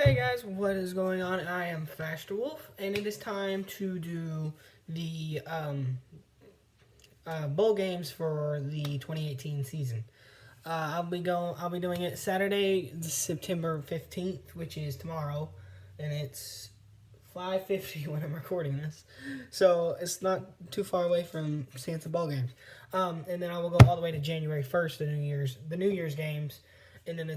Hey guys, what is going on? I am Faster Wolf, and it is time to do the bowl games for the 2018 season. I'll be doing it Saturday, September 15th, which is tomorrow, and it's 5:50 when I'm recording this, so it's not too far away from seeing some bowl games. And then I will go all the way to January 1st, the New Year's games, and then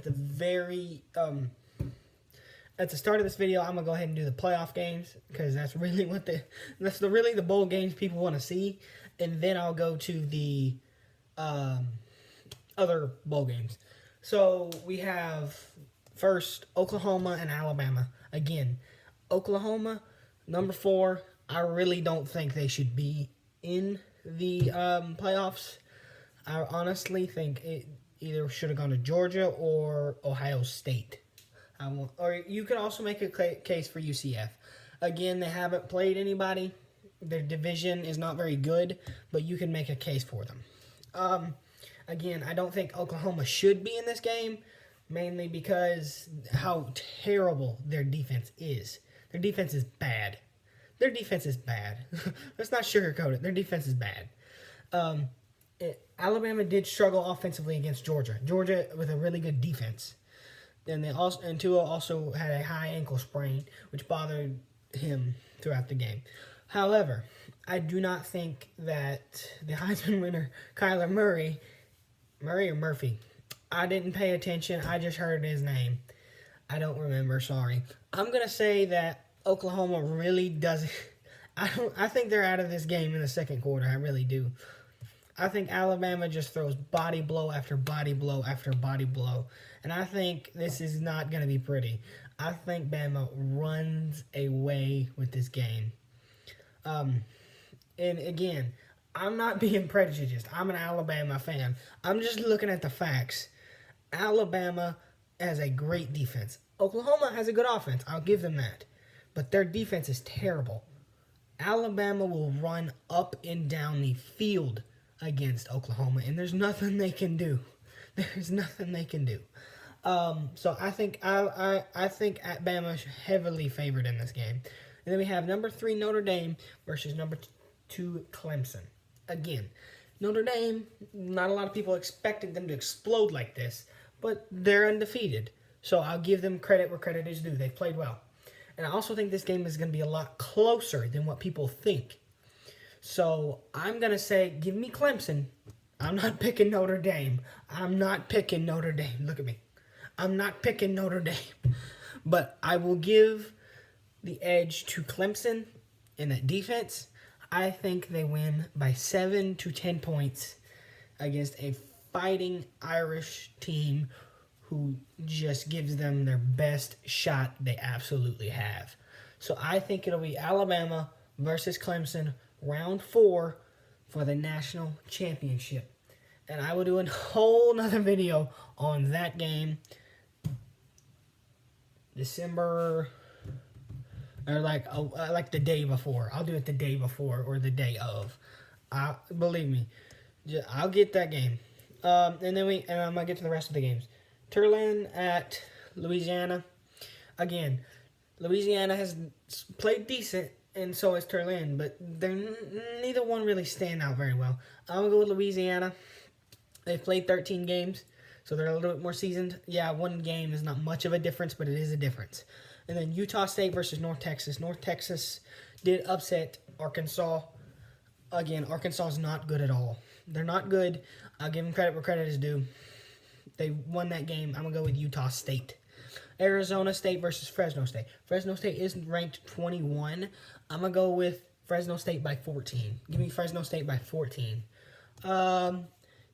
at the start of this video, I'm gonna go ahead and do the playoff games because that's really really the bowl games people want to see, and then I'll go to the other bowl games. So we have first Oklahoma and Alabama. Again, Oklahoma, number 4. I really don't think they should be in the playoffs. I honestly think it either should have gone to Georgia or Ohio State. Or you could also make a case for UCF. Again, they haven't played anybody. Their division is not very good, but you can make a case for them. Again, I don't think Oklahoma should be in this game, mainly because how terrible their defense is. Their defense is bad. Their defense is bad. Let's not sugarcoat it. Their defense is bad. Alabama did struggle offensively against Georgia. Georgia with a really good defense. And Tua also had a high ankle sprain, which bothered him throughout the game. However, I do not think that the Heisman winner, Kyler Murray or Murphy, I didn't pay attention. I just heard his name. I don't remember. Sorry. I'm gonna say that Oklahoma really doesn't. I think they're out of this game in the second quarter. I really do. I think Alabama just throws body blow after body blow after body blow. And I think this is not going to be pretty. I think Bama runs away with this game. And again, I'm not being prejudiced. I'm an Alabama fan. I'm just looking at the facts. Alabama has a great defense. Oklahoma has a good offense. I'll give them that. But their defense is terrible. Alabama will run up and down the field against Oklahoma, and there's nothing they can do. There's nothing they can do. So I think Bama is heavily favored in this game. And then we have number 3 Notre Dame versus number 2 Clemson. Again, Notre Dame, not a lot of people expected them to explode like this, but they're undefeated. So I'll give them credit where credit is due. They've played well. And I also think this game is going to be a lot closer than what people think. So I'm going to say, give me Clemson. I'm not picking Notre Dame. I'm not picking Notre Dame. Look at me. I'm not picking Notre Dame. But I will give the edge to Clemson in that defense. I think they win by 7 to 10 points against a fighting Irish team who just gives them their best shot they absolutely have. So I think it'll be Alabama versus Clemson, round 4 for the national championship. And I will do a whole nother video on that game December, or like the day before. I'll do it the day before or the day of. Believe me, I'll get that game. And I'm gonna get to the rest of the games. Tulane at Louisiana. Again, Louisiana has played decent, and so has Tulane, but neither one really stand out very well. I'm going to go with Louisiana. They've played 13 games, so they're a little bit more seasoned. Yeah, one game is not much of a difference, but it is a difference. And then Utah State versus North Texas. North Texas did upset Arkansas. Again, Arkansas is not good at all. They're not good. I'll give them credit where credit is due. They won that game. I'm going to go with Utah State. Arizona State versus Fresno State. Fresno State is ranked 21. I'm going to go with Fresno State by 14. Give me Fresno State by 14.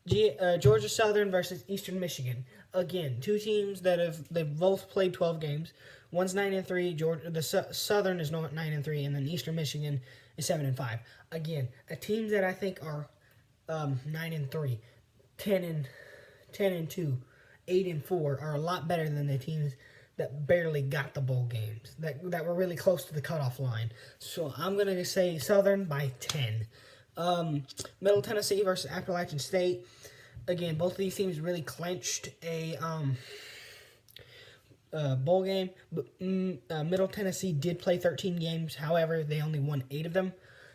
Georgia Southern versus Eastern Michigan. Again, two teams they've both played 12 games. One's 9-3. The Southern is 9-3, and then Eastern Michigan is 7-5. Again, a team that I think are 9-3, 10-2, 8-4 are a lot better than the teams that barely got the bowl games, that were really close to the cutoff line. So I'm going to say Southern by 10. Middle Tennessee versus Appalachian State. Again, both of these teams really clinched a bowl game. But Middle Tennessee did play 13 games. However, they only won 8 of them.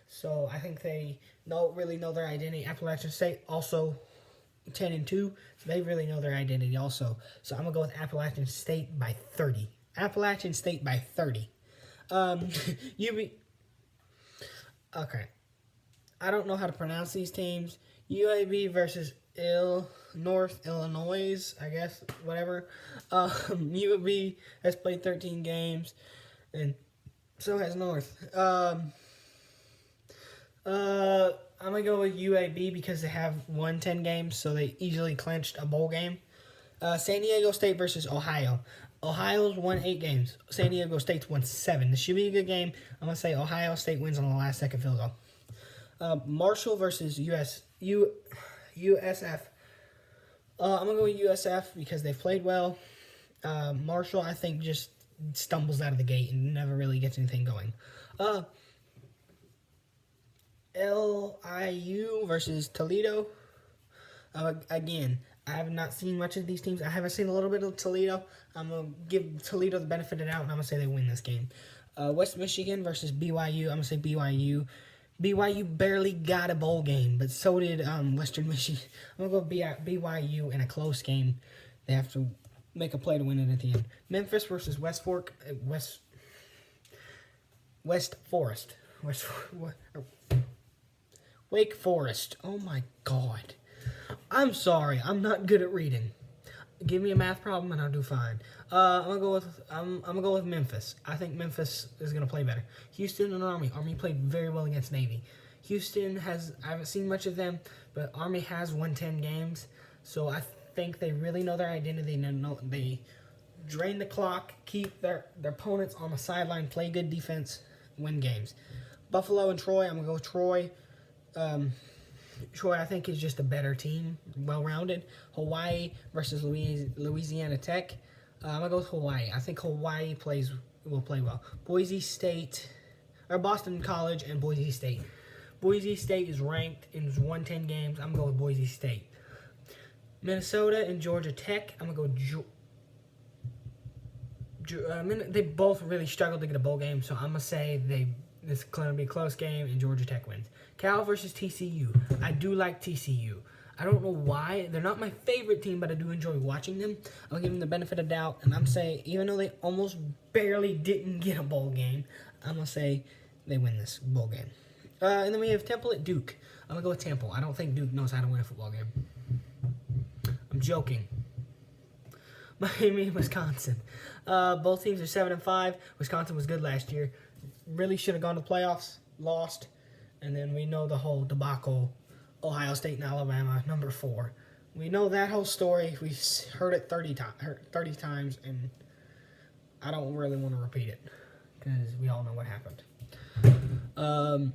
So I think they don't really know their identity. Appalachian State also 10-2, so they really know their identity also. So I'm gonna go with Appalachian State by 30. Appalachian State by 30. UB. Okay. I don't know how to pronounce these teams. UAB versus North Illinois, I guess, whatever. UAB has played 13 games, and so has North. I'm going to go with UAB because they have won 10 games, so they easily clinched a bowl game. San Diego State versus Ohio. Ohio's won 8 games. San Diego State's won 7. This should be a good game. I'm going to say Ohio State wins on the last second field goal. Marshall versus USF. I'm going to go with USF because they've played well. Marshall, I think, just stumbles out of the gate and never really gets anything going. LIU versus Toledo. Again, I have not seen much of these teams. I haven't seen a little bit of Toledo. I'm going to give Toledo the benefit of the doubt, and I'm going to say they win this game. West Michigan versus BYU. I'm going to say BYU. BYU barely got a bowl game, but so did Western Michigan. I'm going to go BYU in a close game. They have to make a play to win it at the end. Memphis versus West Forest. Wake Forest. Oh my God. I'm sorry. I'm not good at reading. Give me a math problem and I'll do fine. I'm gonna go with Memphis. I think Memphis is gonna play better. Houston and Army. Army played very well against Navy. Houston I haven't seen much of them, but Army has won 10 games, so I think they really know their identity. They drain the clock, keep their opponents on the sideline, play good defense, win games. Buffalo and Troy. I'm gonna go with Troy. Troy, I think, is just a better team, well-rounded. Hawaii versus Louisiana Tech. I'm going to go with Hawaii. I think Hawaii will play well. Boise State, or Boston College and Boise State. Boise State is ranked and has won 10 games. I'm going to go with Boise State. Minnesota and Georgia Tech. I'm going to go they both really struggled to get a bowl game, so I'm going to say this is going to be a close game and Georgia Tech wins. Cal versus TCU. I do like TCU. I don't know why. They're not my favorite team, but I do enjoy watching them. I'll give them the benefit of doubt, and I'm saying, even though they almost barely didn't get a bowl game, I'm going to say they win this bowl game. And then we have Temple at Duke. I'm going to go with Temple. I don't think Duke knows how to win a football game. I'm joking. Miami and Wisconsin. Both teams are 7-5. Wisconsin was good last year. Really should have gone to playoffs. Lost. And then we know the whole debacle, Ohio State and Alabama, number 4. We know that whole story. We heard it 30 times, and I don't really want to repeat it because we all know what happened. Sorry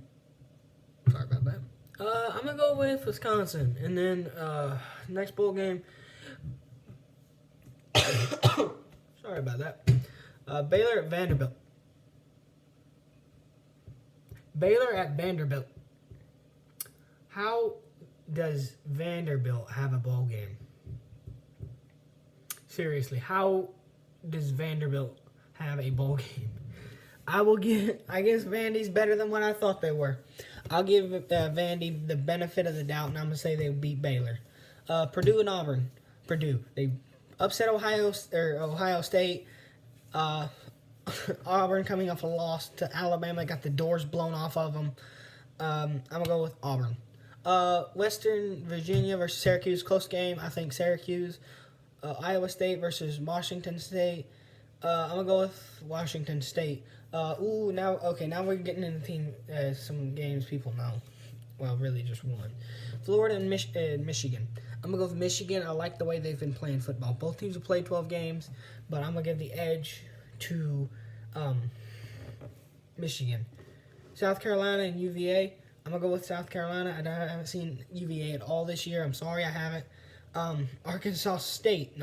about that. I'm going to go with Wisconsin. And then next bowl game. Sorry about that. Baylor at Vanderbilt. Baylor at Vanderbilt. How does Vanderbilt have a bowl game? Seriously, how does Vanderbilt have a bowl game? I guess Vandy's better than what I thought they were. I'll give Vandy the benefit of the doubt, and I'm going to say they beat Baylor. Purdue and Auburn. Purdue. They upset Ohio State. Auburn coming off a loss to Alabama, got the doors blown off of them. I'm going to go with Auburn. Western Virginia versus Syracuse, close game. I think Syracuse. Iowa State versus Washington State. I'm going to go with Washington State. Now we're getting into some games people know. Well, really just one. Florida and Michigan. I'm going to go with Michigan. I like the way they've been playing football. Both teams have played 12 games, but I'm going to give the edge to Michigan. South Carolina and UVA. I'm going to go with South Carolina. I haven't seen UVA at all this year. I'm sorry I haven't. Arkansas State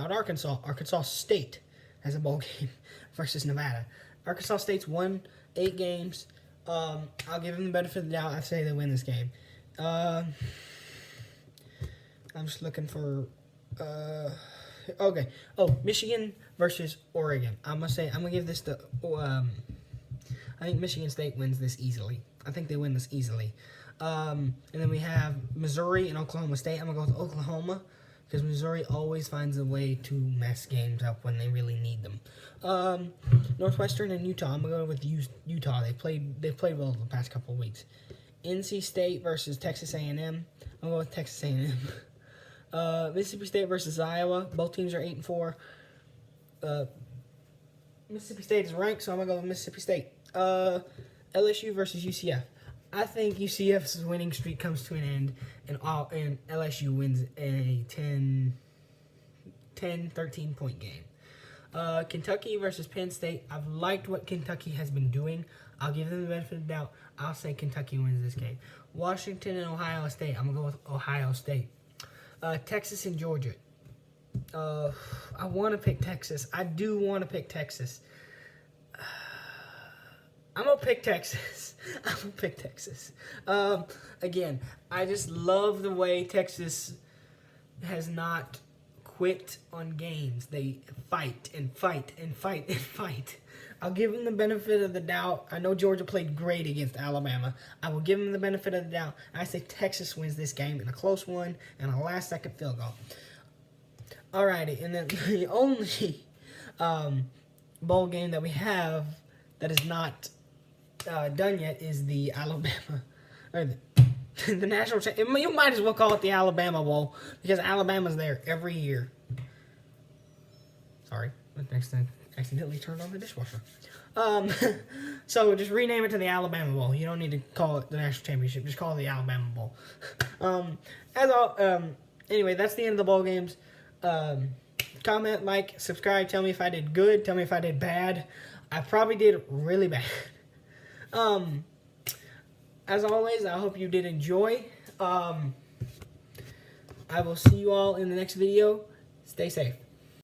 has a bowl game versus Nevada. Arkansas State's won 8 games. I'll give them the benefit of the doubt. I say they win this game. I'm just looking for Okay. Oh, Michigan versus Oregon. I'm gonna give this to. I think Michigan State wins this easily. I think they win this easily. And then we have Missouri and Oklahoma State. I'm gonna go with Oklahoma because Missouri always finds a way to mess games up when they really need them. Northwestern and Utah. I'm gonna go with Utah. They've played well the past couple of weeks. NC State versus Texas A&M. I'm gonna go with Texas A&M. Mississippi State versus Iowa. Both teams are 8-4. Mississippi State is ranked, so I'm gonna go with Mississippi State. LSU versus UCF. I think UCF's winning streak comes to an end, and LSU wins a 13 point game. Kentucky versus Penn State. I've liked what Kentucky has been doing. I'll give them the benefit of the doubt. I'll say Kentucky wins this game. Washington and Ohio State. I'm going to go with Ohio State. Texas and Georgia. I want to pick Texas. I do want to pick Texas. I'm going to pick Texas. Again, I just love the way Texas has not quit on games. They fight and fight and fight and fight. I'll give them the benefit of the doubt. I know Georgia played great against Alabama. I will give them the benefit of the doubt. I say Texas wins this game in a close one and a last-second field goal. Alrighty, and then the only bowl game that we have that is not done yet is the Alabama, or the national. You might as well call it the Alabama Bowl because Alabama's there every year. Sorry, next time I accidentally turned on the dishwasher. So just rename it to the Alabama Bowl. You don't need to call it the national championship. Just call it the Alabama Bowl. Anyway, that's the end of the bowl games. Comment, like, subscribe. Tell me if I did good. Tell me if I did bad. I probably did really bad. As always, I hope you did enjoy. I will see you all in the next video. Stay safe.